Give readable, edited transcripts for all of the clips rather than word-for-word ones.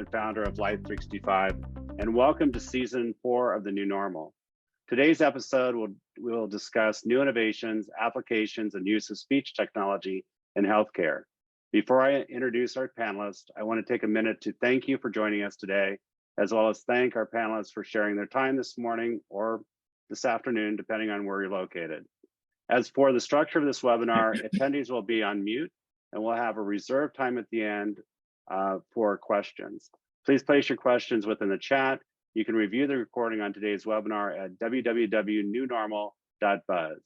and founder of Life365, and welcome to season 4 of The New Normal. Today's episode will discuss new innovations, applications, and use of speech technology in healthcare. Before I introduce our panelists, I want to take a minute to thank you for joining us today, as well as thank our panelists for sharing their time this morning or this afternoon, depending on where you're located. As for the structure of this webinar, attendees will be on mute, and we'll have a reserved time at the end for questions. Please place your questions within the chat. You can review the recording on today's webinar at www.newnormal.buzz.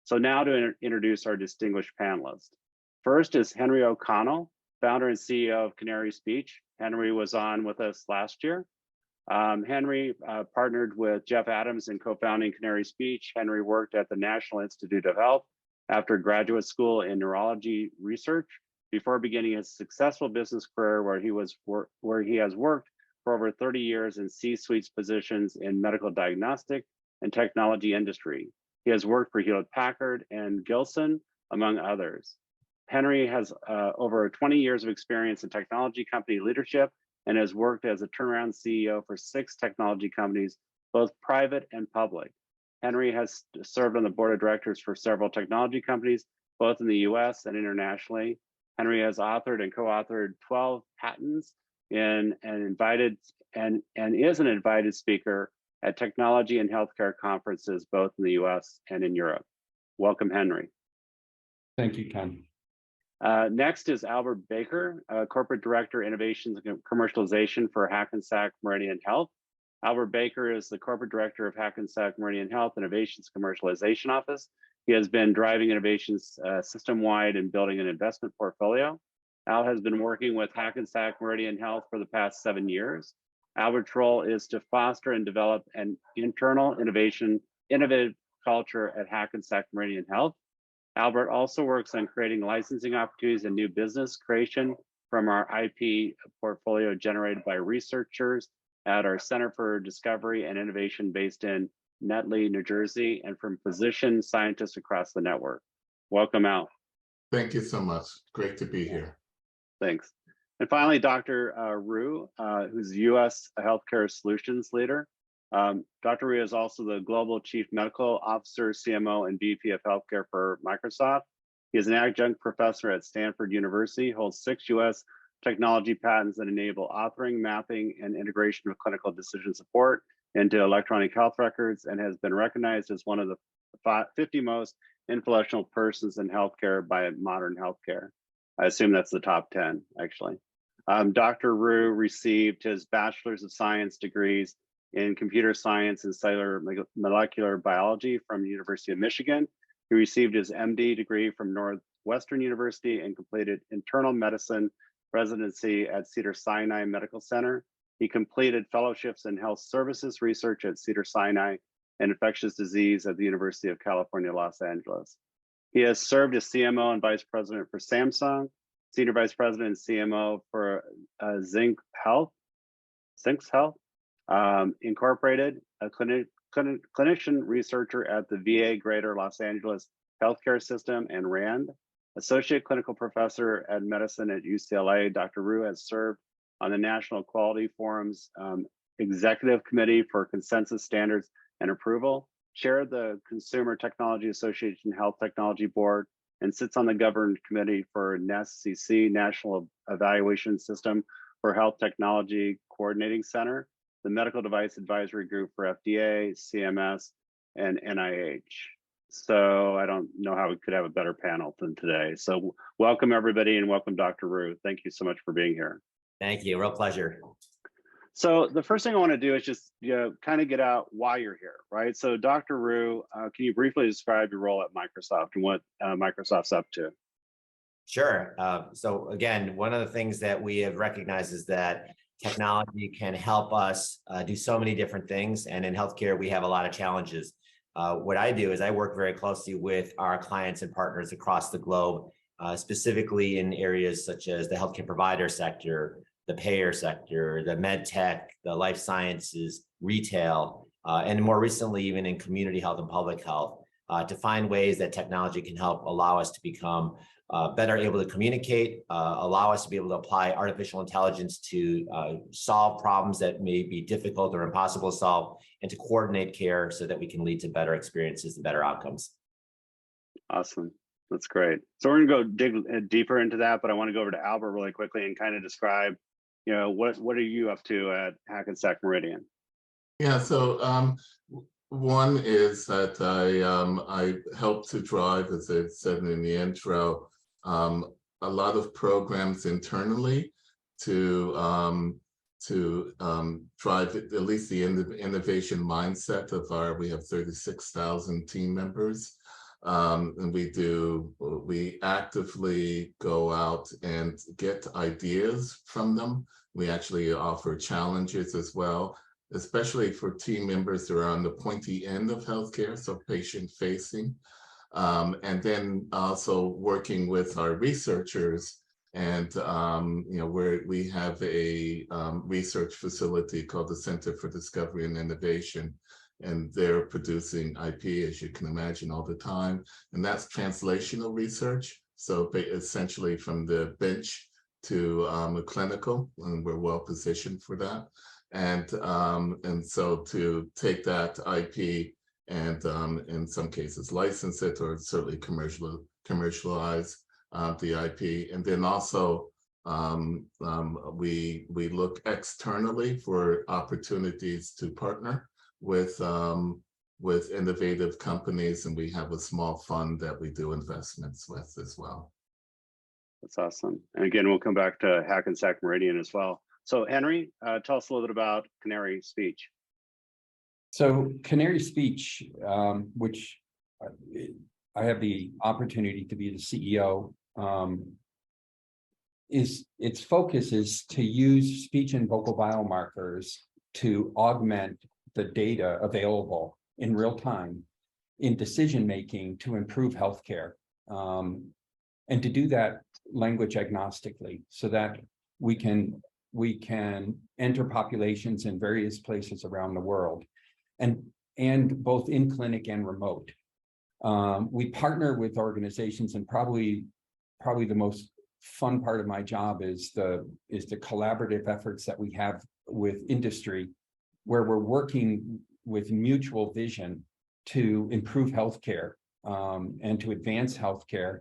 So now to introduce our distinguished panelists. First is Henry O'Connell, founder and CEO of Canary Speech. Henry was on with us last year. Henry partnered with Jeff Adams in co-founding Canary Speech. Henry worked at the National Institute of Health after graduate school in neurology research before beginning his successful business career where he has worked for over 30 years in C-suite positions in medical diagnostic and technology industry. He has worked for Hewlett-Packard and Gilson, among others. Henry has over 20 years of experience in technology company leadership and has worked as a turnaround CEO for 6 technology companies, both private and public. Henry has served on the board of directors for several technology companies, both in the US and internationally. Henry has authored and co-authored 12 patents and is an invited speaker at technology and healthcare conferences, both in the US and in Europe. Welcome, Henry. Thank you, Ken. Next is Albert Baker, Corporate Director, Innovations and Commercialization for Hackensack Meridian Health. Albert Baker is the Corporate Director of Hackensack Meridian Health Innovations Commercialization Office. He has been driving innovations system-wide and building an investment portfolio. Al has been working with Hackensack Meridian Health for the past 7 years. Albert's role is to foster and develop an internal innovative culture at Hackensack Meridian Health. Albert also works on creating licensing opportunities and new business creation from our IP portfolio generated by researchers at our Center for Discovery and Innovation based in Netley, New Jersey, and from physician scientists across the network. Welcome, Al. Thank you so much. Great to be here. Thanks. And finally, Dr. Rhew, who's U.S. Healthcare Solutions Leader. Dr. Rhew is also the Global Chief Medical Officer, CMO, and VP of Healthcare for Microsoft. He is an adjunct professor at Stanford University, holds 6 U.S. technology patents that enable authoring, mapping, and integration of clinical decision support into electronic health records, and has been recognized as one of the 50 most influential persons in healthcare by Modern Healthcare. I assume that's the top 10, actually. Dr. Rhew received his Bachelor's of Science degrees in Computer Science and Cellular Molecular Biology from the University of Michigan. He received his MD degree from Northwestern University and completed internal medicine residency at Cedars-Sinai Medical Center. He completed fellowships in health services research at Cedars-Sinai and infectious disease at the University of California, Los Angeles. He has served as CMO and Vice President for Samsung, Senior Vice President and CMO for Zinc Health Incorporated, a clinician researcher at the VA Greater Los Angeles Healthcare System and RAND, Associate Clinical Professor at Medicine at UCLA. Dr. Rhew has served on the National Quality Forum's Executive Committee for Consensus Standards and Approval, chaired the Consumer Technology Association Health Technology Board, and sits on the Governance Committee for NESCC, National Evaluation System for Health Technology Coordinating Center, the Medical Device Advisory Group for FDA, CMS, and NIH. So I don't know how we could have a better panel than today. So welcome everybody, and welcome Dr. Rhew. Thank you so much for being here. Thank you, real pleasure. So the first thing I want to do is just kind of get out why you're here, right? So Dr. Rhew, can you briefly describe your role at Microsoft and what Microsoft's up to? Sure. So again, one of the things that we have recognized is that technology can help us do so many different things. And in healthcare, we have a lot of challenges. What I do is I work very closely with our clients and partners across the globe, specifically in areas such as the healthcare provider sector, the payer sector, the med tech, the life sciences, retail, and more recently, even in community health and public health. to find ways that technology can help allow us to become better able to communicate, allow us to be able to apply artificial intelligence to solve problems that may be difficult or impossible to solve, and to coordinate care so that we can lead to better experiences and better outcomes. Awesome. That's great. So we're going to go dig deeper into that, but I want to go over to Albert really quickly and kind of describe, what are you up to at Hackensack Meridian? Yeah, so one is that I help to drive, as I said in the intro, a lot of programs internally to drive at least the innovation mindset of we have 36,000 team members. And we actively go out and get ideas from them. We actually offer challenges as well, especially for team members that are on the pointy end of healthcare, so patient facing. And then also working with our researchers, and where we have a research facility called the Center for Discovery and Innovation, and they're producing IP, as you can imagine, all the time. And that's translational research. So essentially from the bench to a clinical, and we're well positioned for that. And so to take that IP and in some cases license it, or certainly commercialize the IP. And then also we look externally for opportunities to partner with innovative companies, and we have a small fund that we do investments with as well. That's awesome. And again, we'll come back to Hackensack Meridian as well. So Henry, tell us a little bit about Canary Speech. So Canary Speech, which I have the opportunity to be the CEO, its focus is to use speech and vocal biomarkers to augment the data available in real time in decision making to improve healthcare, and to do that language agnostically, so that we can enter populations in various places around the world, and both in clinic and remote. We partner with organizations, and probably the most fun part of my job is the collaborative efforts that we have with industry, where we're working with mutual vision to improve healthcare, and to advance healthcare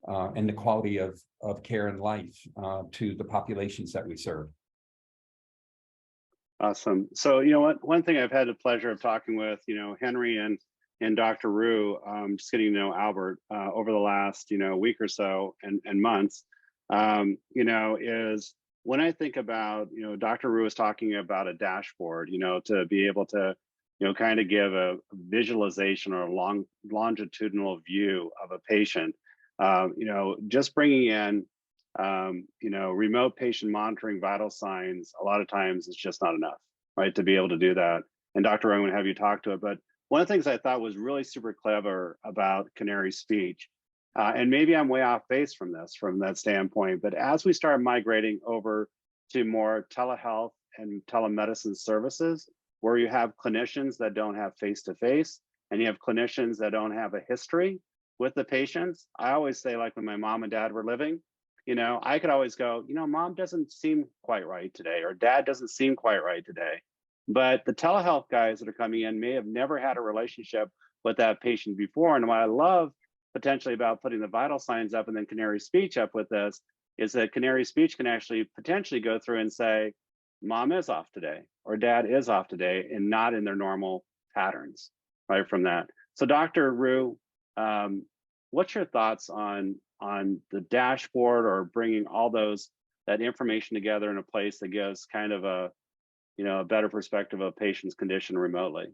and the quality of care and life to the populations that we serve. Awesome. So, you know what, one thing I've had the pleasure of talking with, Henry and Dr. Rhew, just getting to know Albert over the last, week or so and months, is when I think about, Dr. Rhew was talking about a dashboard, to be able to, kind of give a visualization or a longitudinal view of a patient, just bringing in, remote patient monitoring vital signs, a lot of times it's just not enough, right, to be able to do that. And Dr. Rhew, I'm going to have you talk to it. But one of the things I thought was really super clever about Canary Speech, and maybe I'm way off base from that standpoint, but as we start migrating over to more telehealth and telemedicine services, where you have clinicians that don't have face-to-face, and you have clinicians that don't have a history with the patients. I always say, like when my mom and dad were living, I could always go, mom doesn't seem quite right today, or dad doesn't seem quite right today. But the telehealth guys that are coming in may have never had a relationship with that patient before. And what I love potentially about putting the vital signs up and then Canary Speech up with this is that Canary Speech can actually potentially go through and say, mom is off today, or dad is off today, and not in their normal patterns, right, from that. So Dr. Rhew, what's your thoughts on the dashboard, or bringing all that information together in a place that gives kind of a better perspective of patient's condition remotely?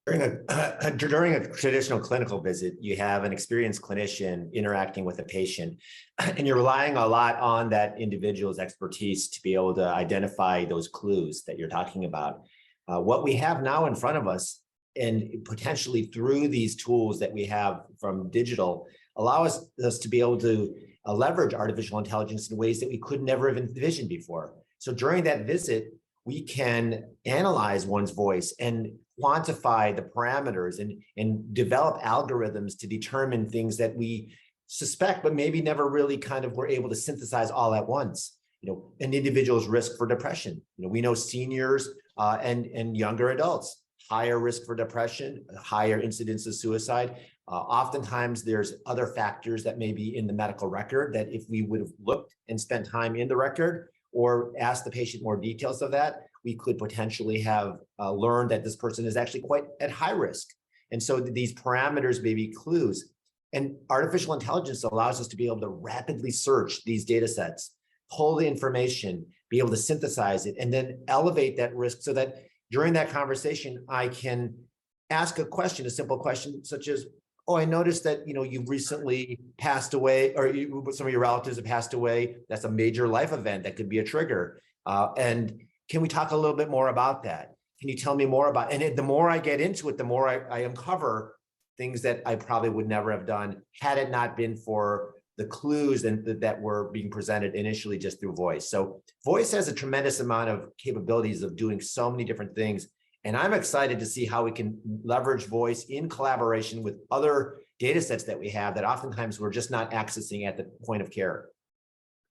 During a traditional clinical visit, you have an experienced clinician interacting with a patient, and you're relying a lot on that individual's expertise to be able to identify those clues that you're talking about. What we have now in front of us, and potentially through these tools that we have from digital, allow us to be able to leverage artificial intelligence in ways that we could never have envisioned before. So during that visit, we can analyze one's voice and quantify the parameters and develop algorithms to determine things that we suspect, but maybe never really kind of were able to synthesize all at once. An individual's risk for depression. We know seniors and younger adults, higher risk for depression, higher incidence of suicide. Oftentimes there's other factors that may be in the medical record that if we would have looked and spent time in the record or asked the patient more details of that, we could potentially have learned that this person is actually quite at high risk. And so these parameters may be clues. And artificial intelligence allows us to be able to rapidly search these data sets, pull the information, be able to synthesize it, and then elevate that risk so that during that conversation, I can ask a question, a simple question such as, oh, I noticed that, you've recently passed away, or some of your relatives have passed away. That's a major life event that could be a trigger. And can we talk a little bit more about that? Can you tell me more about, and the more I get into it, the more I uncover things that I probably would never have done had it not been for the clues that were being presented initially just through voice. So voice has a tremendous amount of capabilities of doing so many different things. And I'm excited to see how we can leverage voice in collaboration with other data sets that we have that oftentimes we're just not accessing at the point of care.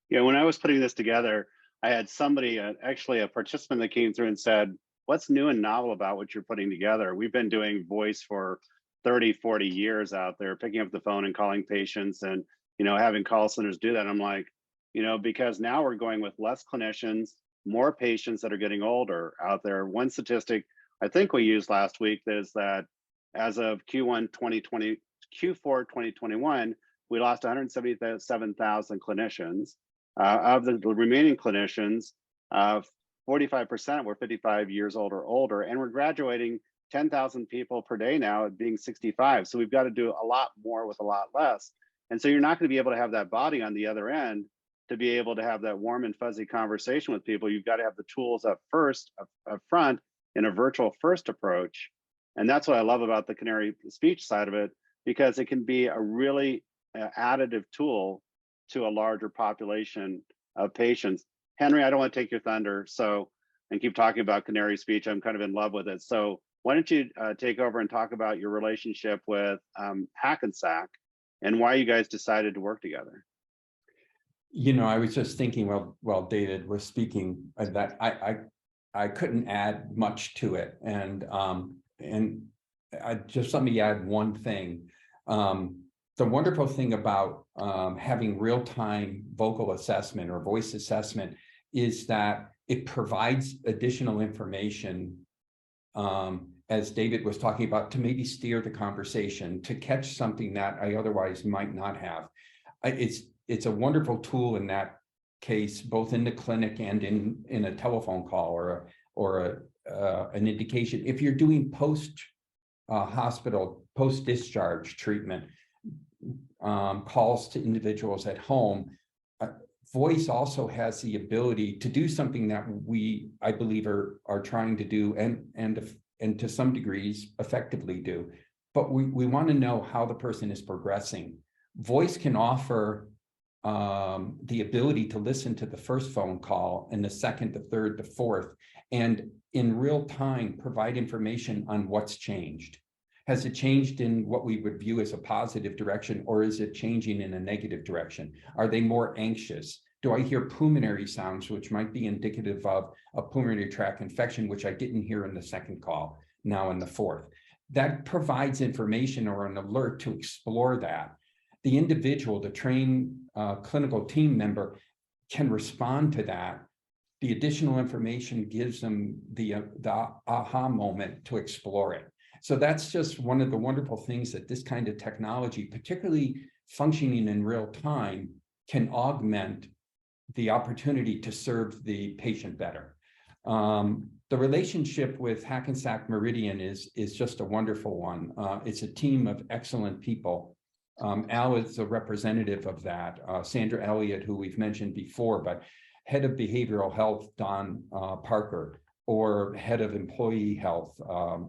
Yeah, when I was putting this together, I had somebody, actually a participant that came through and said, what's new and novel about what you're putting together? We've been doing voice for 30, 40 years out there, picking up the phone and calling patients and having call centers do that. I'm like, because now we're going with less clinicians, more patients that are getting older out there. One statistic I think we used last week is that as of Q4 2021, we lost 177,000 clinicians. Of the remaining clinicians, 45% were 55 years old or older, and we're graduating 10,000 people per day now at being 65. So we've got to do a lot more with a lot less. And so you're not going to be able to have that body on the other end to be able to have that warm and fuzzy conversation with people. You've got to have the tools up front in a virtual first approach. And that's what I love about the Canary speech side of it, because it can be a really additive tool to a larger population of patients. Henry, I don't want to take your thunder and keep talking about Canary speech. I'm kind of in love with it. So why don't you take over and talk about your relationship with Hackensack and why you guys decided to work together? I was just thinking while David was speaking that I couldn't add much to it, and I just let me add one thing. The wonderful thing about having real-time vocal assessment or voice assessment is that it provides additional information, as David was talking about, to maybe steer the conversation, to catch something that I otherwise might not have. It's a wonderful tool in that case, both in the clinic and in a telephone call or an indication. If you're doing post-hospital, post-discharge treatment, calls to individuals at home, voice also has the ability to do something that I believe are trying to do and to some degrees effectively do. But we want to know how the person is progressing. Voice can offer the ability to listen to the first phone call and the second, the third, the fourth, and in real time provide information on what's changed. Has it changed in what we would view as a positive direction, or is it changing in a negative direction? Are they more anxious? Do I hear pulmonary sounds, which might be indicative of a pulmonary tract infection, which I didn't hear in the second call, now in the fourth? That provides information or an alert to explore that. The individual, the trained clinical team member, can respond to that. The additional information gives them the aha moment to explore it. So that's just one of the wonderful things that this kind of technology, particularly functioning in real time, can augment the opportunity to serve the patient better. The relationship with Hackensack Meridian is just a wonderful one. It's a team of excellent people. Al is a representative of that. Sandra Elliott, who we've mentioned before, but head of behavioral health, Don Parker, or head of employee health,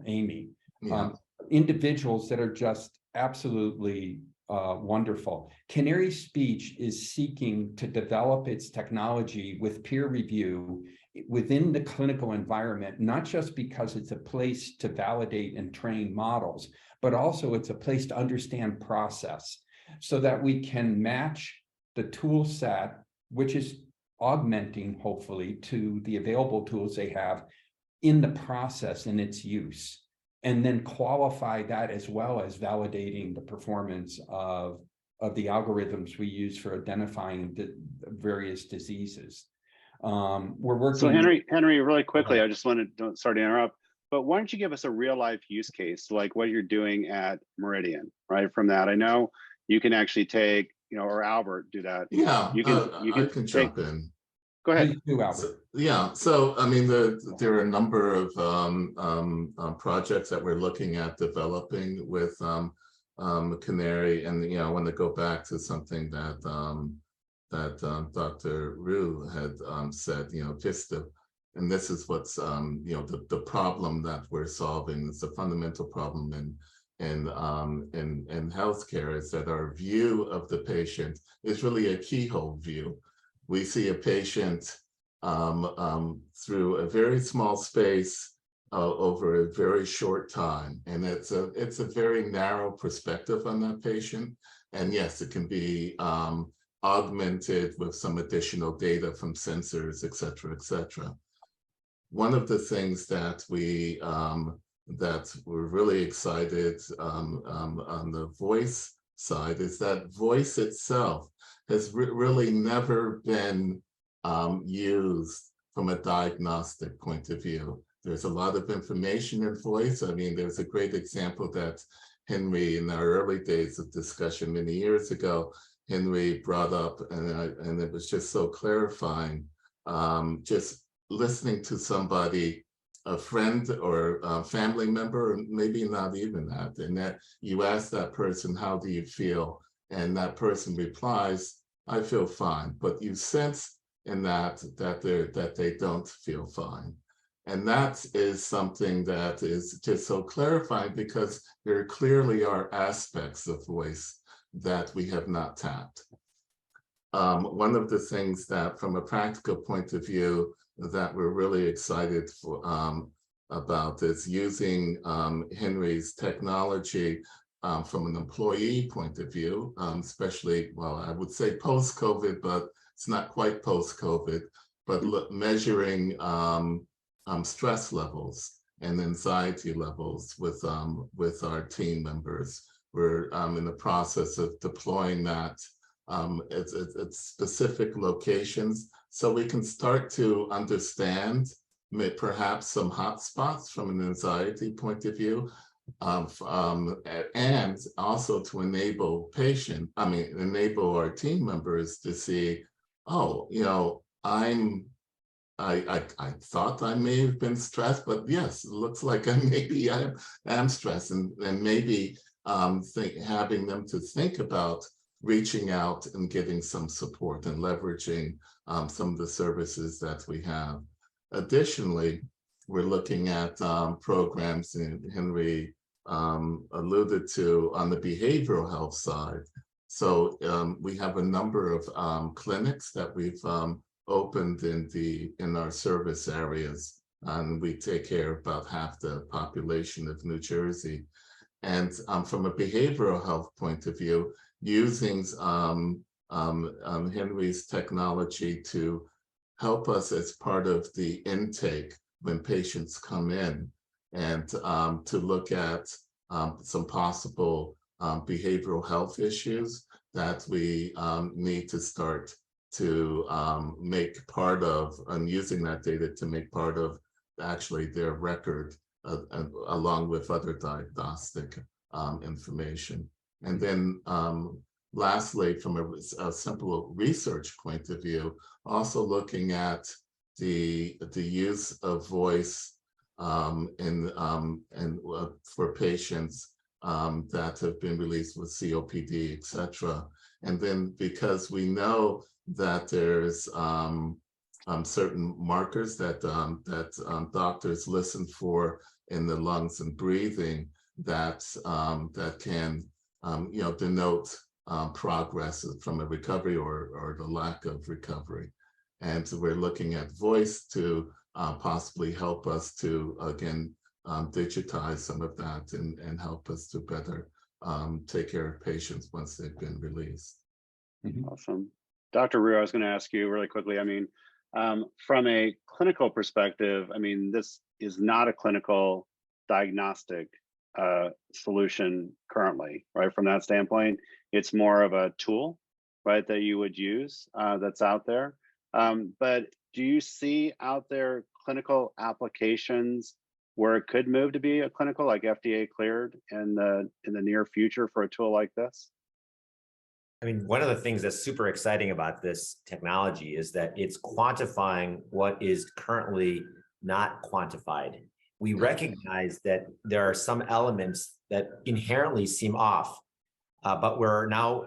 Amy. Yeah. Individuals that are just absolutely wonderful. Canary Speech is seeking to develop its technology with peer review within the clinical environment, not just because it's a place to validate and train models, but also it's a place to understand process so that we can match the tool set, which is augmenting, hopefully, to the available tools they have in the process in its use, and then qualify that as well as validating the performance of the algorithms we use for identifying the various diseases. We're working. So Henry, really quickly, I just wanted to, sorry to interrupt, but why don't you give us a real life use case, like what you're doing at Meridian, right? From that, I know you can actually take, or Albert do that. Yeah, you I can jump in. Go ahead. Please do, Albert. So I mean, there are a number of projects that we're looking at developing with Canary, and I want to go back to something that Dr. Rhew had said. Vista, and this is what's the problem that we're solving. It's a fundamental problem in healthcare, is that our view of the patient is really a keyhole view. We see a patient through a very small space over a very short time, and it's a very narrow perspective on that patient. And yes, it can be augmented with some additional data from sensors, et cetera, et cetera. One of the things that we're really excited on the voice side is that voice itself has really never been used from a diagnostic point of view. There's a lot of information in voice. I mean, there's a great example that Henry, in our early days of discussion many years ago, Henry brought up, and it was just so clarifying, just listening to somebody, a friend or a family member, or maybe not even that, and that you ask that person, how do you feel? And that person replies, I feel fine. But you sense in that they don't feel fine. And that is something that is just so clarifying, because there clearly are aspects of voice that we have not tapped. One of the things that, from a practical point of view, that we're really excited for, about is using Henry's technology from an employee point of view, especially, well, I would say post-COVID, but it's not quite post-COVID, but measuring stress levels and anxiety levels with our team members. We're in the process of deploying that at specific locations, so we can start to understand perhaps some hotspots from an anxiety point of view, and also to enable our team members to see, oh, I thought I may have been stressed, but yes, it looks like maybe I am stressed, and maybe having them to think about reaching out and getting some support and leveraging some of the services that we have. Additionally, we're looking at programs, and Henry alluded to, on the behavioral health side. So we have a number of clinics that we've opened in our service areas, and we take care of about half the population of New Jersey. And from a behavioral health point of view, using Henry's technology to help us as part of the intake when patients come in, and to look at some possible behavioral health issues that we need to start to make part of, and using that data to make part of actually their record, along with other diagnostic information. And then lastly, from a simple research point of view, also looking at the use of voice for patients that have been released with COPD, et cetera. And then, because we know that there's certain markers that doctors listen for in the lungs and breathing that can denote progress from a recovery or the lack of recovery. And so we're looking at voice to possibly help us to, again, digitize some of that and help us to better take care of patients once they've been released. Awesome. Dr. Rhew, I was going to ask you really quickly. I mean, from a clinical perspective, I mean, this is not a clinical diagnostic solution currently, right? From that standpoint, it's more of a tool, right, that you would use that's out there. But do you see out there clinical applications where it could move to be a clinical, like FDA cleared in the near future for a tool like this? I mean, one of the things that's super exciting about this technology is that it's quantifying what is currently not quantified. We recognize that there are some elements that inherently seem off, but we're now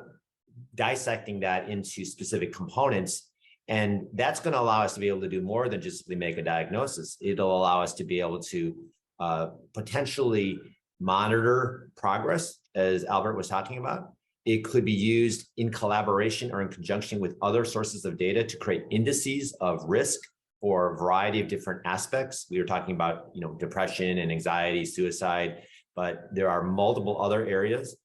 dissecting that into specific components. And that's going to allow us to be able to do more than just simply make a diagnosis. It'll allow us to be able to potentially monitor progress, as Albert was talking about. It could be used in collaboration or in conjunction with other sources of data to create indices of risk for a variety of different aspects. We were talking about, depression and anxiety, suicide, but there are multiple other areas.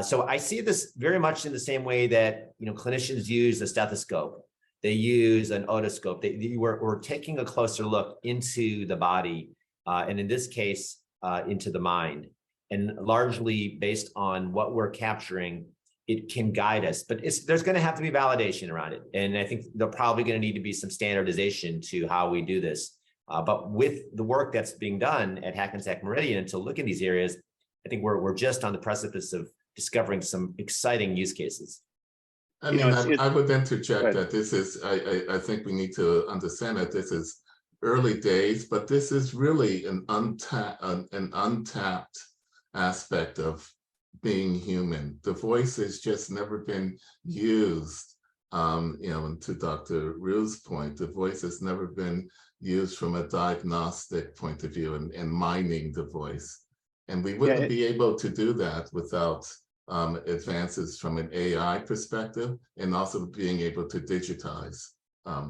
So I see this very much in the same way that, clinicians use a stethoscope. They use an otoscope. We're taking a closer look into the body, and in this case, into the mind. And largely based on what we're capturing, it can guide us, but there's going to have to be validation around it. And I think there's probably going to need to be some standardization to how we do this. But with the work that's being done at Hackensack Meridian to look at these areas, I think we're just on the precipice of discovering some exciting use cases. I mean, I would interject that this is, I think we need to understand that this is early days, but this is really an untapped aspect of being human. The voice has just never been used, and to Dr. Rhew's point, the voice has never been used from a diagnostic point of view and mining the voice. And we wouldn't be able to do that without advances from an AI perspective and also being able to digitize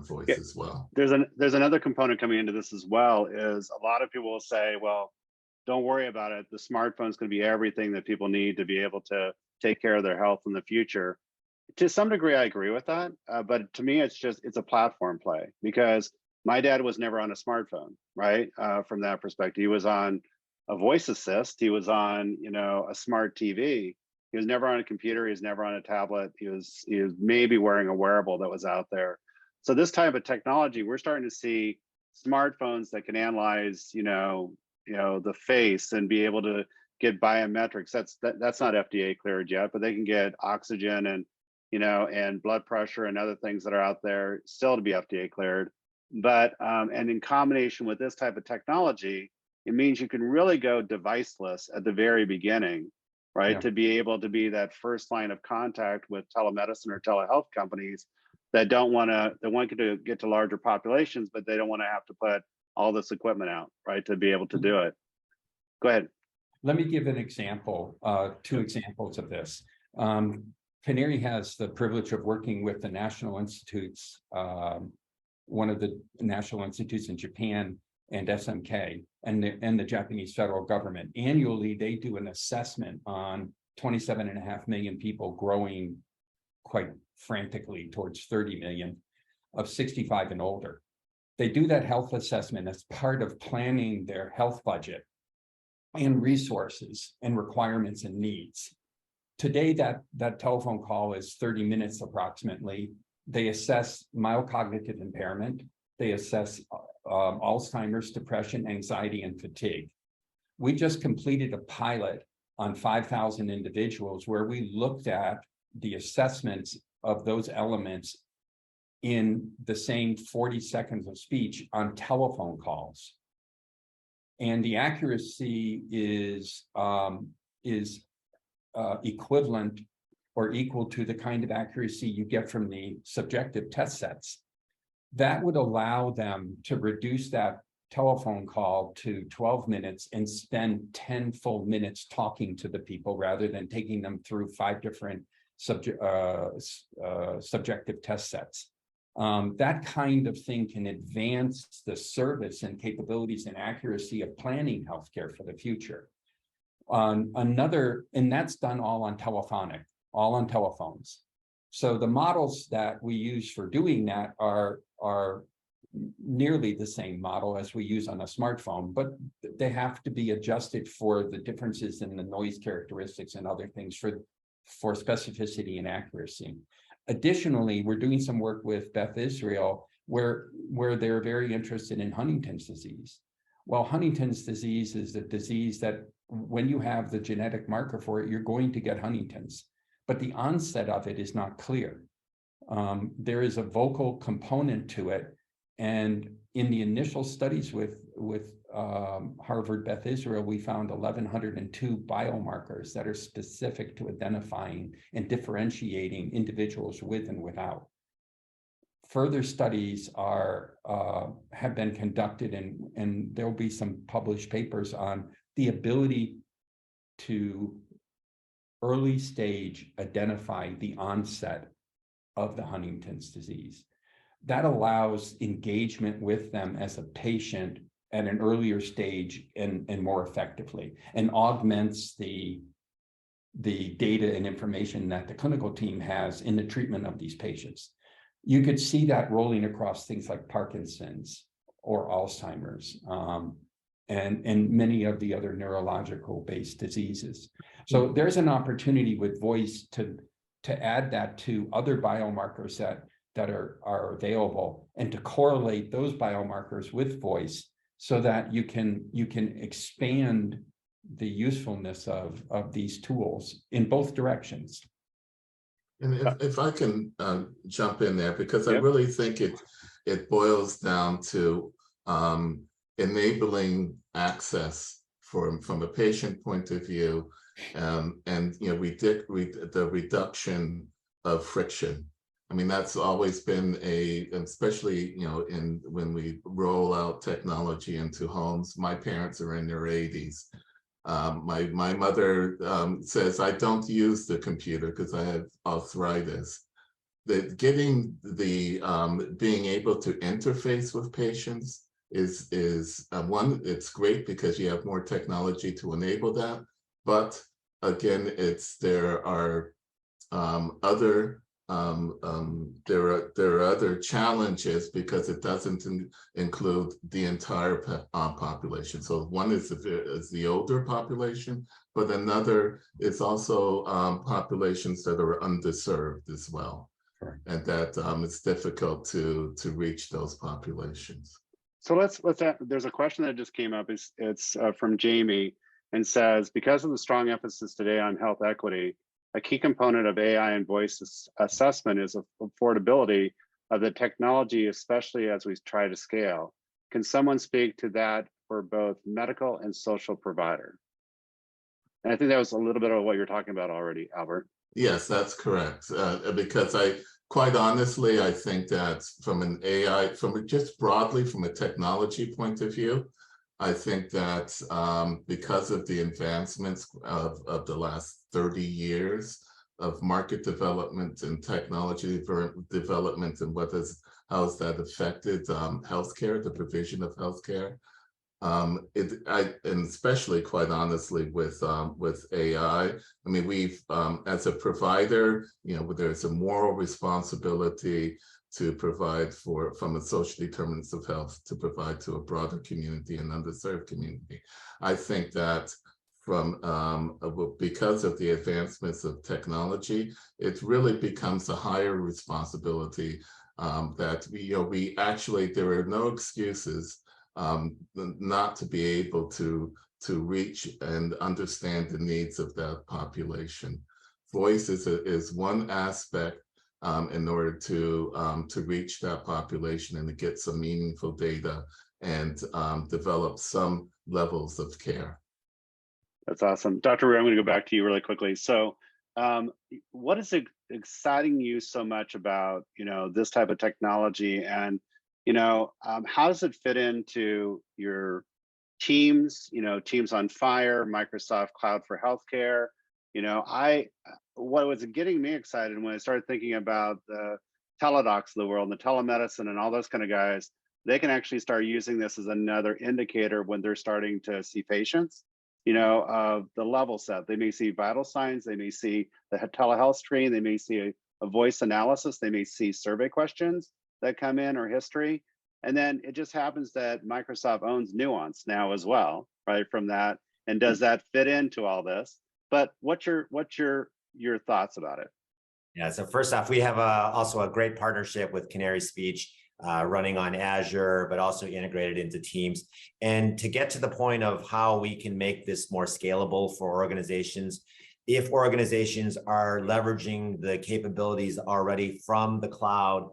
voice as well. There's another component coming into this as well, is a lot of people will say, well, don't worry about it. The smartphone's going to be everything that people need to be able to take care of their health in the future. To some degree, I agree with that. But to me, it's a platform play, because my dad was never on a smartphone, right? From that perspective, he was on a voice assist. He was on, a smart TV. He was never on a computer. He was never on a tablet. He was maybe wearing a wearable that was out there. So this type of technology, we're starting to see smartphones that can analyze, the face and be able to get biometrics. That's not FDA cleared yet, but they can get oxygen and, and blood pressure and other things that are out there still to be FDA cleared. But, and in combination with this type of technology, it means you can really go deviceless at the very beginning, right? Yeah. To be able to be that first line of contact with telemedicine or telehealth companies that want to get to larger populations, but they don't want to have to put all this equipment out, right, to be able to do it. Go ahead. Let me give an example, two examples of this. Canary has the privilege of working with the national institutes, one of the national institutes in Japan and SMK and the Japanese federal government. Annually, they do an assessment on 27.5 million people growing quite frantically towards 30 million of 65 and older. They do that health assessment as part of planning their health budget and resources and requirements and needs. Today, that telephone call is 30 minutes approximately. They assess mild cognitive impairment. They assess Alzheimer's, depression, anxiety, and fatigue. We just completed a pilot on 5,000 individuals where we looked at the assessments of those elements in the same 40 seconds of speech on telephone calls. And the accuracy is equivalent or equal to the kind of accuracy you get from the subjective test sets. That would allow them to reduce that telephone call to 12 minutes and spend 10 full minutes talking to the people rather than taking them through 5 different subjective test sets. That kind of thing can advance the service and capabilities and accuracy of planning healthcare for the future. And that's done all on telephones. So the models that we use for doing that are nearly the same model as we use on a smartphone, but they have to be adjusted for the differences in the noise characteristics and other things for specificity and accuracy. Additionally, we're doing some work with Beth Israel where they're very interested in Huntington's disease. Well, Huntington's disease is a disease that when you have the genetic marker for it, you're going to get Huntington's, but the onset of it is not clear. There is a vocal component to it. And in the initial studies with Harvard Beth Israel, we found 1,102 biomarkers that are specific to identifying and differentiating individuals with and without. Further studies have been conducted, and there will be some published papers on the ability to early stage identify the onset of the Huntington's disease. That allows engagement with them as a patient at an earlier stage and more effectively, and augments the data and information that the clinical team has in the treatment of these patients. You could see that rolling across things like Parkinson's or Alzheimer's, and many of the other neurological based diseases. So there's an opportunity with voice to add that to other biomarkers that are available, and to correlate those biomarkers with voice so that you can expand the usefulness of these tools in both directions. And if I can jump in there, because I really think it boils down to enabling access from a patient point of view, and the reduction of friction. I mean, that's always been especially when we roll out technology into homes. My parents are in their 80s. My mother says I don't use the computer because I have arthritis. Being able to interface with patients is one. It's great because you have more technology to enable that. But again, there are other challenges because it doesn't include the entire population. So one is the older population, but another is also populations that are underserved as well. Sure. And that it's difficult to reach those populations. So let's there's a question that just came up. It's from Jamie, and says, because of the strong emphasis today on health equity, a key component of AI and voice assessment is affordability of the technology, especially as we try to scale. Can someone speak to that for both medical and social provider? And I think that was a little bit of what you're talking about already, Albert. Yes, that's correct. Because quite honestly, I think that from an AI, just broadly from a technology point of view, I think that because of the advancements of the last 30 years of market development and technology development, and how has that affected healthcare, the provision of healthcare, and especially quite honestly with AI. I mean, we've as a provider, there's a moral responsibility to provide from a social determinants of health, to provide to a broader community and underserved community. I think that because of the advancements of technology, it really becomes a higher responsibility that we actually, there are no excuses not to be able to reach and understand the needs of that population. Voice is one aspect in order to reach that population and to get some meaningful data and develop some levels of care. That's awesome. Dr. Rhew, I'm going to go back to you really quickly. So what is exciting you so much about this type of technology, and how does it fit into your teams, Teams on Fire, Microsoft Cloud for Healthcare? What was getting me excited when I started thinking about the Teledocs of the world and the telemedicine and all those kind of guys, they can actually start using this as another indicator when they're starting to see patients, of the level set. They may see vital signs, they may see the telehealth screen, they may see a voice analysis, they may see survey questions that come in or history. And then it just happens that Microsoft owns Nuance now as well, right, from that. And does that fit into all this? But what's your thoughts about it? Yeah, so first off, we have also a great partnership with Canary Speech running on Azure, but also integrated into Teams. And to get to the point of how we can make this more scalable for organizations, if organizations are leveraging the capabilities already from the cloud,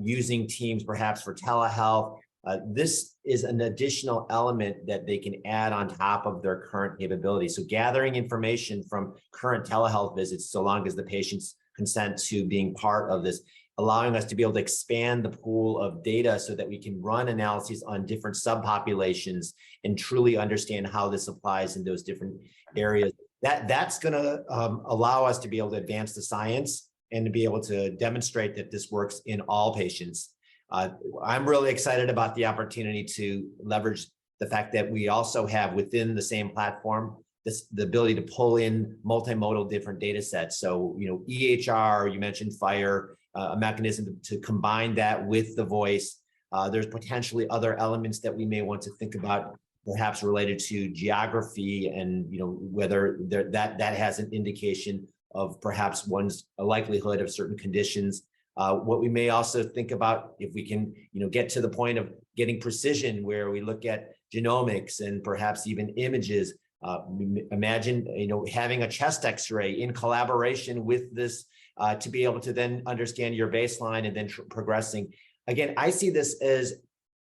using Teams perhaps for telehealth, this is an additional element that they can add on top of their current capabilities. So gathering information from current telehealth visits, so long as the patient's consent to being part of this, allowing us to be able to expand the pool of data so that we can run analyses on different subpopulations and truly understand how this applies in those different areas. That's going to allow us to be able to advance the science and to be able to demonstrate that this works in all patients. I'm really excited about the opportunity to leverage the fact that we also have within the same platform the ability to pull in multimodal different data sets. So, EHR, you mentioned FHIR, a mechanism to combine that with the voice. There's potentially other elements that we may want to think about, perhaps related to geography and whether that has an indication of perhaps one's a likelihood of certain conditions. What we may also think about, if we can get to the point of getting precision, where we look at genomics and perhaps even images. Imagine having a chest x-ray in collaboration with this to be able to then understand your baseline and then progressing. Again, I see this as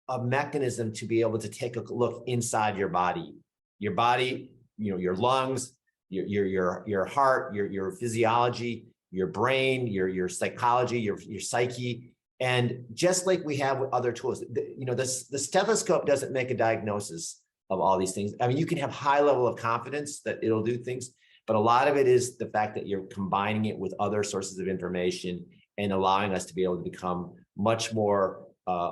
a mechanism to be able to take a look inside your body, your lungs, your heart, your physiology, your brain, your psychology, your psyche. And just like we have with other tools, the stethoscope doesn't make a diagnosis of all these things. I mean, you can have high level of confidence that it'll do things, but a lot of it is the fact that you're combining it with other sources of information and allowing us to be able to become much more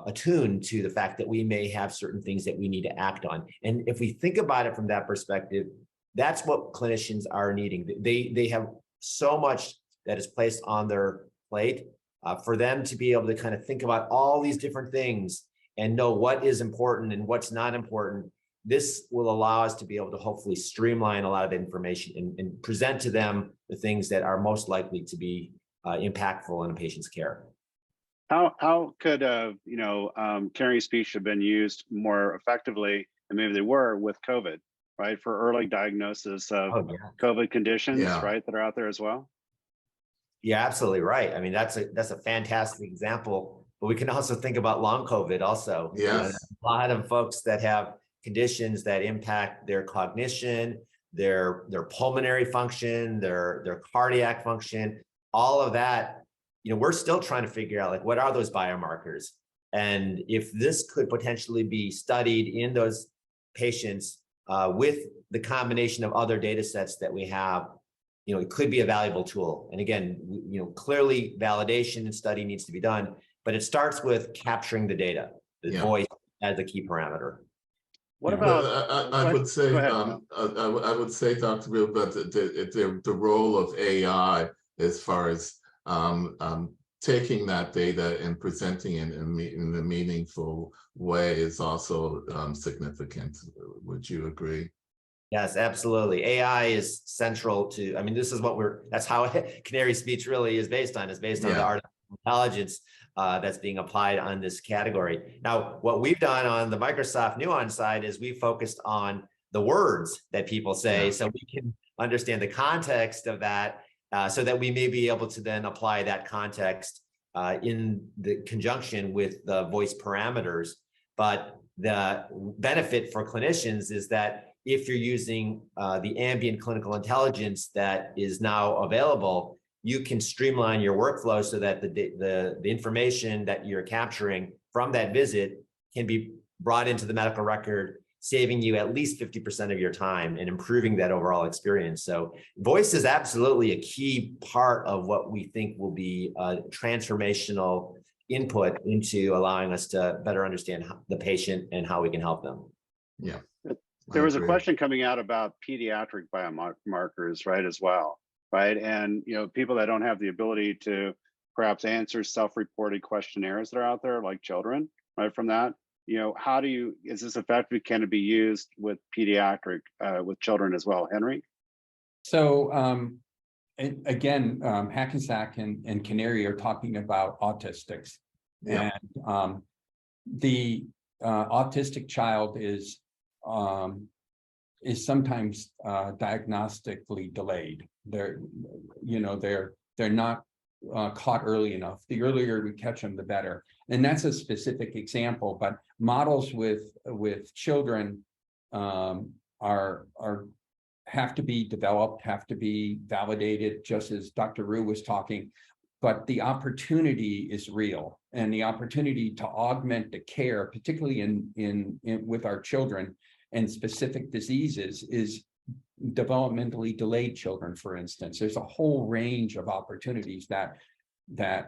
attuned to the fact that we may have certain things that we need to act on. And if we think about it from that perspective, that's what clinicians are needing. They have so much that is placed on their plate for them to be able to kind of think about all these different things and know what is important and what's not important. This will allow us to be able to hopefully streamline a lot of information and present to them the things that are most likely to be impactful in a patient's care. How could Canary Speech have been used more effectively, and maybe they were, with COVID, right, for early diagnosis of COVID conditions, right, that are out there as well? Yeah, absolutely right. I mean, that's a fantastic example, but we can also think about long COVID also. Yes. A lot of folks that have conditions that impact their cognition, their pulmonary function, their cardiac function, all of that, we're still trying to figure out, like, what are those biomarkers? And if this could potentially be studied in those patients with the combination of other data sets that we have, it could be a valuable tool. And again, clearly validation and study needs to be done, but it starts with capturing the data, the voice as a key parameter. What about? I would say, Dr. Rhew, but the role of AI as far as taking that data and presenting it in a meaningful way is also significant. Would you agree? Yes, absolutely. AI is central to, that's how Canary Speech really is based on. It's based on the artificial intelligence that's being applied on this category. Now, what we've done on the Microsoft Nuance side is we focused on the words that people say, so we can understand the context of that, so that we may be able to then apply that context in the conjunction with the voice parameters. But the benefit for clinicians is that if you're using the ambient clinical intelligence that is now available, you can streamline your workflow so that the information that you're capturing from that visit can be brought into the medical record saving you at least 50% of your time and improving that overall experience. So voice is absolutely a key part of what we think will be a transformational input into allowing us to better understand the patient and how we can help them. Yeah. There was a question coming out about pediatric biomarkers, right, as well, right? And, people that don't have the ability to perhaps answer self-reported questionnaires that are out there, like children, right, from that, is this effective? Can it be used with pediatric, with children as well? Henry? So, again, Hackensack and Canary are talking about autistics. Yeah. And the autistic child is sometimes diagnostically delayed. They're not caught early enough. The earlier we catch them, the better. And that's a specific example. But models with children have to be developed, have to be validated, just as Dr. Rhew was talking. But the opportunity is real, and the opportunity to augment the care, particularly in with our children and specific diseases, is developmentally delayed children, for instance. There's a whole range of opportunities that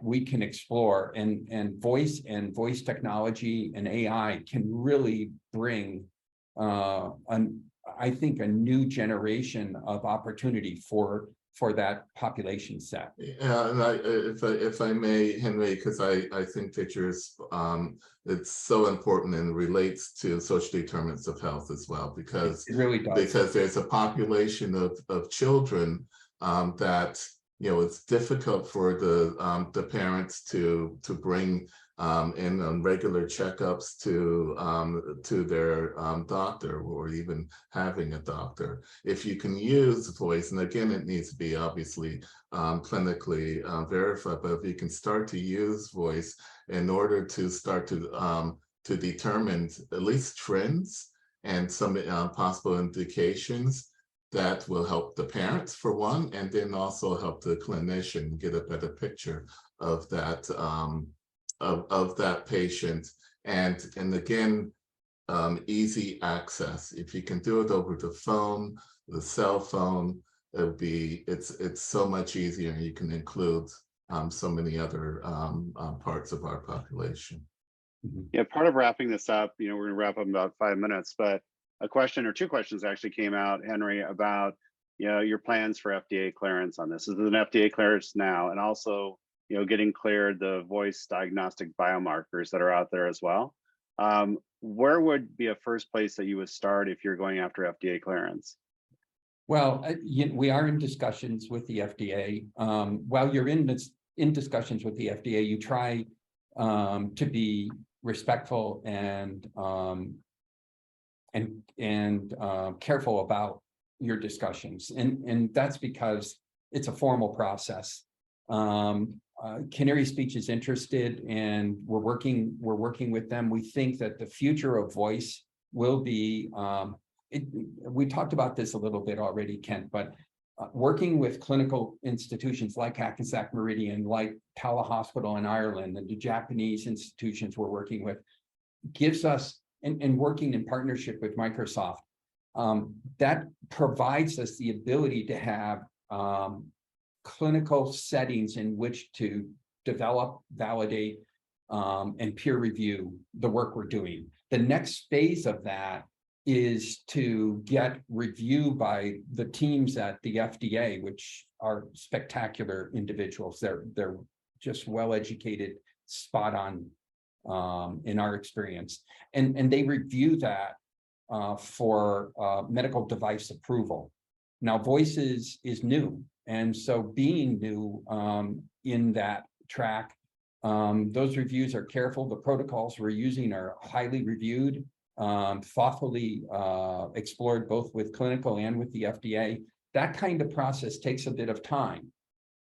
we can explore, and voice technology and AI can really bring I think a new generation of opportunity for that population set. Yeah, and if I may, Henry, because I think that it's so important and relates to social determinants of health as well, because it really does. Because there's a population of children that it's difficult for the parents to bring in on regular checkups to their doctor, or even having a doctor. If you can use voice, and again, it needs to be obviously clinically verified, but if you can start to use voice in order to start to determine at least trends and some possible indications, that will help the parents for one, and then also help the clinician get a better picture of that of that patient. And again, easy access. If you can do it over the phone, the cell phone, it's so much easier, and you can include so many other parts of our population. Yeah, part of wrapping this up, we're going to wrap up in about 5 minutes, but a question or two questions actually came out, Henry, about your plans for FDA clearance on this. This is an FDA clearance now, and also getting cleared the voice diagnostic biomarkers that are out there as well. Where would be a first place that you would start if you're going after FDA clearance? Well, we are in discussions with the FDA. While you're in discussions with the FDA, you try to be respectful and careful about your discussions, and that's because it's a formal process. Canary Speech is interested, and we're working with them. We think that the future of voice will be, we talked about this a little bit already, Kent, but working with clinical institutions like Hackensack Meridian, like Tala Hospital in Ireland, and the Japanese institutions we're working with, gives us, and working in partnership with Microsoft, that provides us the ability to have clinical settings in which to develop, validate, and peer review the work we're doing. The next phase of that is to get review by the teams at the FDA, which are spectacular individuals. They're just well-educated, spot on, in our experience. And they review that for medical device approval. Now, voice is new. And so being new in that track, those reviews are careful. The protocols we're using are highly reviewed, thoughtfully explored both with clinical and with the FDA. That kind of process takes a bit of time,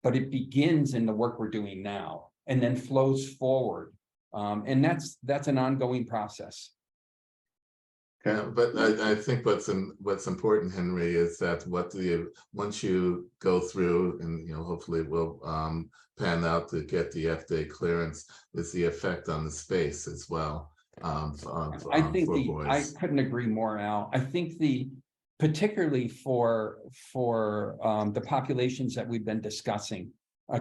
but it begins in the work we're doing now and then flows forward. And that's an ongoing process. Yeah, but I think what's important, Henry, is that once you go through, and hopefully it will pan out to get the FDA clearance, is the effect on the space as well. I think for I voice. couldn't agree more, Al. I think particularly for the populations that we've been discussing,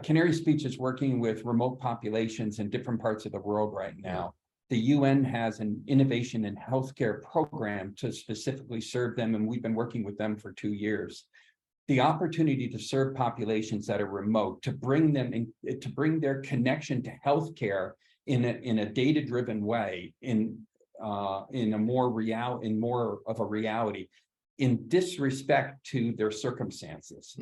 Canary Speech is working with remote populations in different parts of the world right now. The UN has an innovation in healthcare program to specifically serve them, and we've been working with them for 2 years. The opportunity to serve populations that are remote, to bring them in, to bring their connection to healthcare in a data-driven way, in more of a reality, in disrespect to their circumstances,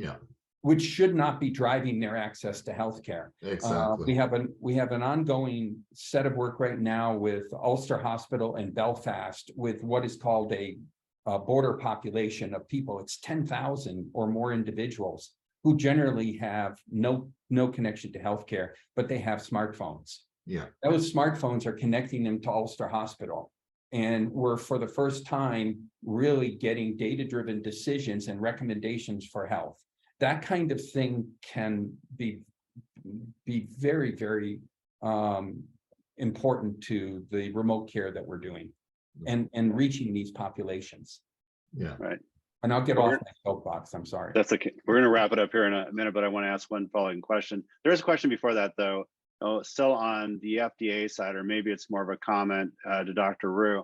which should not be driving their access to healthcare. Exactly. We have an ongoing set of work right now with Ulster Hospital in Belfast with what is called a border population of people. It's 10,000 or more individuals who generally have no connection to healthcare, but they have smartphones. Those smartphones are connecting them to Ulster Hospital. And we're, for the first time, really getting data-driven decisions and recommendations for health. That kind of thing can be very, very important to the remote care that we're doing and reaching these populations. Right. And I'll get off my soapbox. I'm sorry. That's okay. We're going to wrap it up here in a minute, but I want to ask one following question. There's a question before that, though. Still on the FDA side, or maybe it's more of a comment to Dr. Rhew.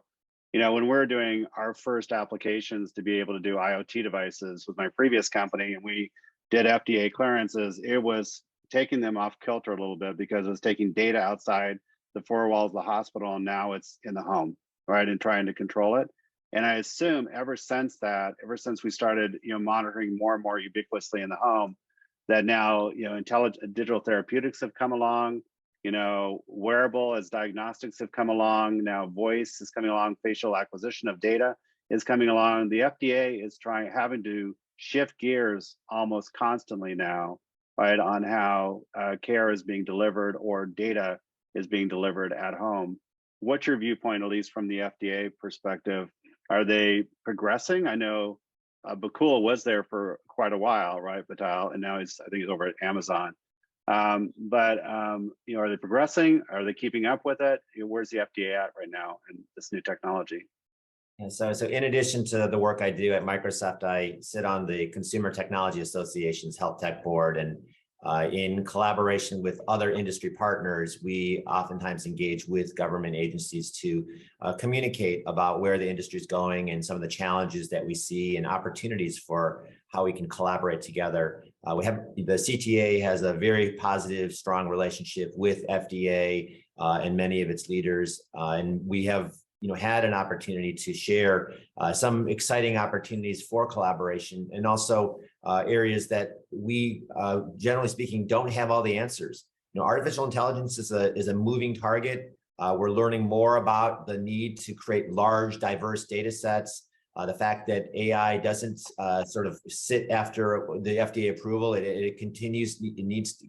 When we're doing our first applications to be able to do IoT devices with my previous company, and we did FDA clearances, it was taking them off kilter a little bit because it was taking data outside the four walls of the hospital, and now it's in the home, right, and trying to control it. And I assume ever since we started, monitoring more and more ubiquitously in the home, that now, intelligent digital therapeutics have come along, wearable as diagnostics have come along, now voice is coming along, facial acquisition of data is coming along. The FDA is having to shift gears almost constantly now, right, on how care is being delivered or data is being delivered at home. What's your viewpoint, at least from the FDA perspective? Are they progressing? I know Bakul was there for quite a while, right, Vital, and now I think he's over at Amazon. Are they progressing? Are they keeping up with it? Where's the FDA at right now in this new technology? And so in addition to the work I do at Microsoft, I sit on the Consumer Technology Association's Health Tech Board, and in collaboration with other industry partners, we oftentimes engage with government agencies to communicate about where the industry is going and some of the challenges that we see and opportunities for how we can collaborate together. The CTA has a very positive, strong relationship with FDA and many of its leaders, and we have had an opportunity to share some exciting opportunities for collaboration, and also areas that we, generally speaking, don't have all the answers. Artificial intelligence is a moving target. We're learning more about the need to create large, diverse data sets. The fact that AI doesn't sort of sit after the FDA approval, it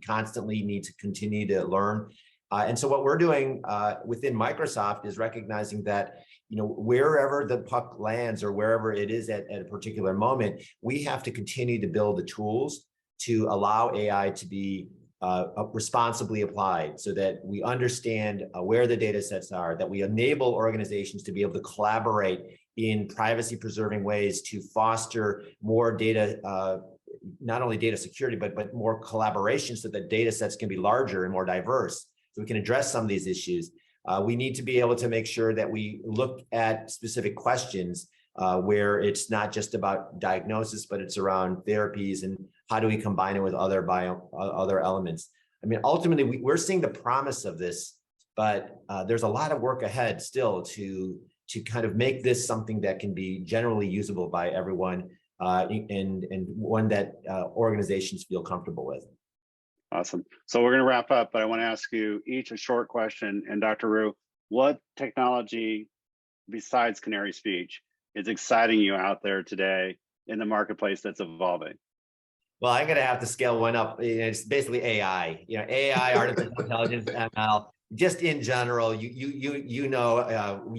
constantly needs to continue to learn. And so what we're doing within Microsoft is recognizing that, wherever the puck lands or wherever it is at a particular moment, we have to continue to build the tools to allow AI to be responsibly applied, so that we understand where the data sets are, that we enable organizations to be able to collaborate in privacy preserving ways to foster more data, not only data security, but more collaboration, so that data sets can be larger and more diverse, so we can address some of these issues. We need to be able to make sure that we look at specific questions where it's not just about diagnosis, but it's around therapies and how do we combine it with other elements. I mean, ultimately, we're seeing the promise of this, but there's a lot of work ahead still to kind of make this something that can be generally usable by everyone and one that organizations feel comfortable with. Awesome. So we're going to wrap up, but I want to ask you each a short question. And Dr. Rhew, what technology besides Canary Speech is exciting you out there today in the marketplace that's evolving? Well, I'm going to have to scale one up. It's basically AI. AI, artificial intelligence, ML. Just in general, you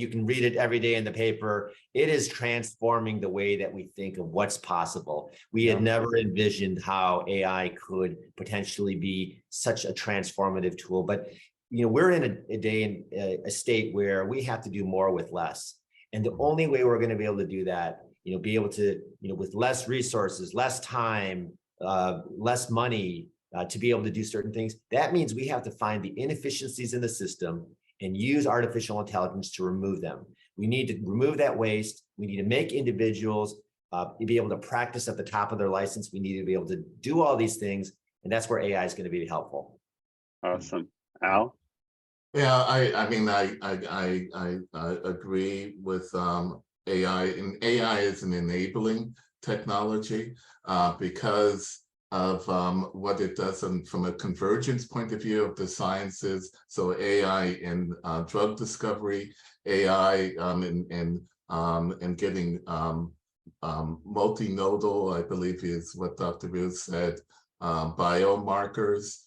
can read it every day in the paper. It is transforming the way that we think of what's possible. We had never envisioned how AI could potentially be such a transformative tool. But we're in a day in a state where we have to do more with less. And the only way we're going to be able to do that, be able to, with less resources, less time, less money, to be able to do certain things, that means we have to find the inefficiencies in the system and use artificial intelligence to remove them. We need to remove that waste. We need to make individuals be able to practice at the top of their license. We need to be able to do all these things. And that's where AI is going to be helpful. Awesome. Al? Yeah, I mean, I agree with AI, and AI is an enabling technology because of what it does from a convergence point of view of the sciences. So AI in drug discovery, AI in getting multinodal, I believe is what Dr. Rhew said, biomarkers.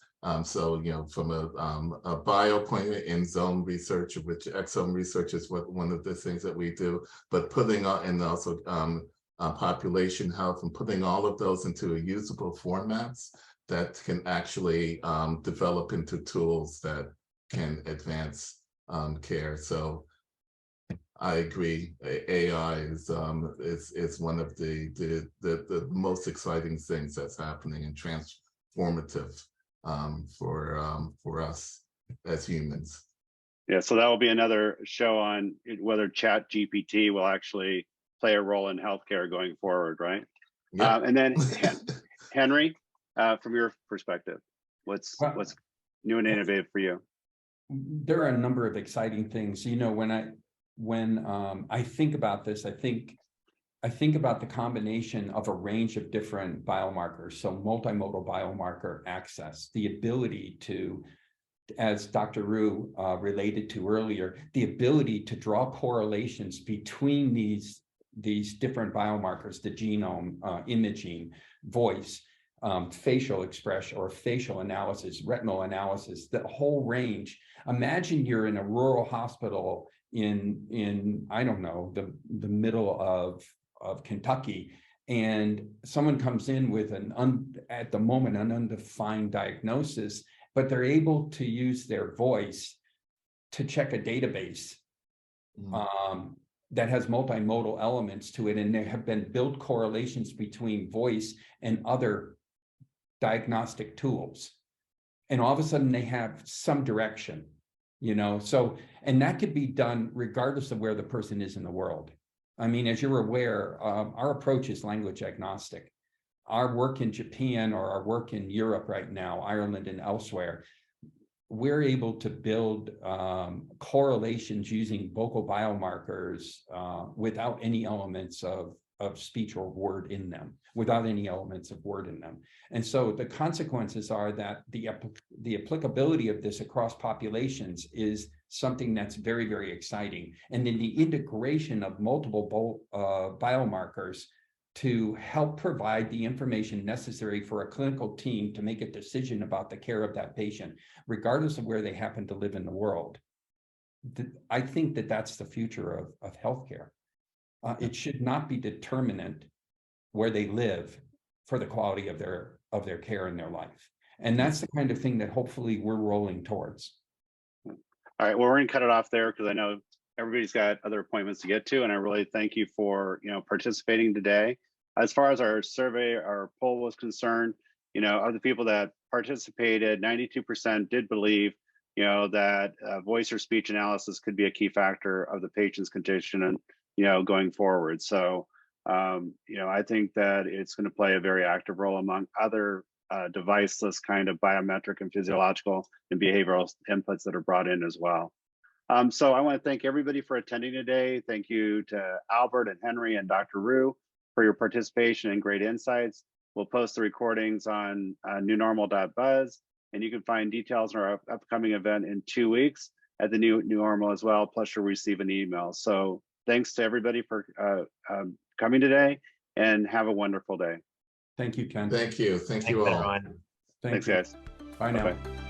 So, from a bio point of view, in zone research, which exome research is one of the things that we do, but putting on, and also population health, and putting all of those into a usable formats that can actually develop into tools that can advance care. So I agree. AI is one of the most exciting things that's happening and transformative for us as humans. Yeah, so that will be another show on whether Chat GPT will actually play a role in healthcare going forward, right? Yep. And then Henry, from your perspective, what's new and innovative for you? There are a number of exciting things. When I think about this, I think about the combination of a range of different biomarkers. So multimodal biomarker access, the ability to, as Dr. Rhew related to earlier, the ability to draw correlations between these different biomarkers, the genome, imaging, voice, facial expression or facial analysis, retinal analysis, the whole range. Imagine you're in a rural hospital in I don't know, the middle of Kentucky, and someone comes in with at the moment an undefined diagnosis, but they're able to use their voice to check a database that has multimodal elements to it, and there have been built correlations between voice and other diagnostic tools, and all of a sudden they have some direction, so, and that could be done regardless of where the person is in the world. I mean, as you're aware, our approach is language agnostic. Our work in Japan or our work in Europe right now, Ireland and elsewhere, we're able to build correlations using vocal biomarkers without any elements of speech or word in them, And so the consequences are that the applicability of this across populations is something that's very, very exciting. And then the integration of multiple biomarkers to help provide the information necessary for a clinical team to make a decision about the care of that patient, regardless of where they happen to live in the world. I think that that's the future of healthcare. It should not be determinant where they live for the quality of their care in their life. And that's the kind of thing that hopefully we're rolling towards. All right, well, we're gonna cut it off there because I know everybody's got other appointments to get to, and I really thank you for participating today. As far as our survey, our poll was concerned, of the people that participated, 92% did believe that voice or speech analysis could be a key factor of the patient's condition and going forward. So I think that it's going to play a very active role among other deviceless kind of biometric and physiological and behavioral inputs that are brought in as well. So I want to thank everybody for attending today. Thank you to Albert and Henry and Dr. Rhew for your participation and great insights. We'll post the recordings on newnormal.buzz, and you can find details on our upcoming event in 2 weeks at the New Normal as well, plus you'll receive an email. So thanks to everybody for coming today, and have a wonderful day. Thank you, Ken. Thank you. Thank you all. Everyone. Thanks, guys. Bye now. Bye-bye.